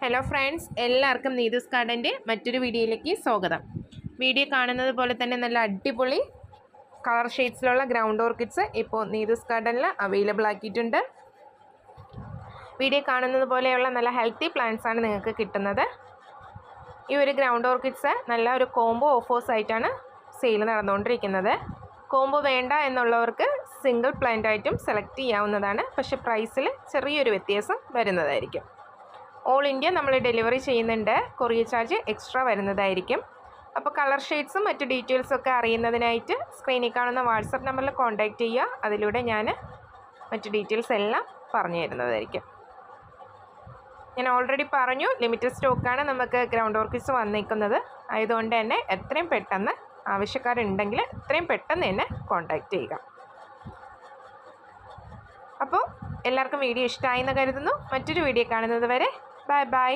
Hello friends, എല്ലാവർക്കും നീതൂസ് ഗാർഡൻ്റെ മറ്റൊരു വീഡിയോയിലേക്ക് സ്വാഗതം. വീഡിയോ കാണുന്നത് പോലെ തന്നെ നല്ല അടിപൊളി കളർ ഷെയ്ഡ്സിലുള്ള ഗ്രൗണ്ട് ഓർക്കിഡ്സ് ഇപ്പോൾ നീതൂസ് ഗാർഡനിൽ അവൈലബിൾ ആക്കിയിട്ടുണ്ട്. വീഡിയോ കാണുന്നത് പോലെയുള്ള നല്ല ഹെൽത്തി പ്ലാന്റ്സ് ആണ് നിങ്ങൾക്ക് കിട്ടുന്നത്. ഈ ഒരു ഗ്രൗണ്ട് ഓർക്കിഡ്സ് നല്ല ഒരു കോംബോ ഓഫേഴ്സ് ആയിട്ടാണ് സെയിൽ നടന്നുകൊണ്ടിരിക്കുന്നത്. കോംബോ വേണ്ട എന്നുള്ളവർക്ക് സിംഗിൾ പ്ലാന്റ് ആയിട്ടും സെലക്ട് ചെയ്യാവുന്നതാണ്. പക്ഷേ പ്രൈസിൽ ചെറിയൊരു വ്യത്യാസം വരുന്നതായിരിക്കും. ഓൾ ഇന്ത്യ നമ്മൾ ഡെലിവറി ചെയ്യുന്നുണ്ട്. കൊറിയർ ചാർജ് എക്സ്ട്രാ വരുന്നതായിരിക്കും. അപ്പോൾ കളർ ഷെയ്ഡ്സും മറ്റ് ഡീറ്റെയിൽസൊക്കെ അറിയുന്നതിനായിട്ട് സ്ക്രീനിൽ കാണുന്ന വാട്സപ്പ് നമ്പറിൽ കോൺടാക്റ്റ് ചെയ്യുക. അതിലൂടെ ഞാൻ മറ്റ് ഡീറ്റെയിൽസ് എല്ലാം പറഞ്ഞു തരുന്നതായിരിക്കും. ഞാൻ ഓൾറെഡി പറഞ്ഞു, ലിമിറ്റഡ് സ്റ്റോക്കാണ് നമുക്ക് ഗ്രൗണ്ട് ഓർക്കിഡ്സ് വന്നിരിക്കുന്നത്. ആയതുകൊണ്ട് തന്നെ എത്രയും പെട്ടെന്ന് ആവശ്യക്കാരുണ്ടെങ്കിൽ എത്രയും പെട്ടെന്ന് തന്നെ കോൺടാക്റ്റ് ചെയ്യുക. അപ്പോൾ എല്ലാവർക്കും വീഡിയോ ഇഷ്ടമായി എന്ന് കരുതുന്നു. മറ്റൊരു വീഡിയോ കാണുന്നത് വരെ ബൈ ബൈ.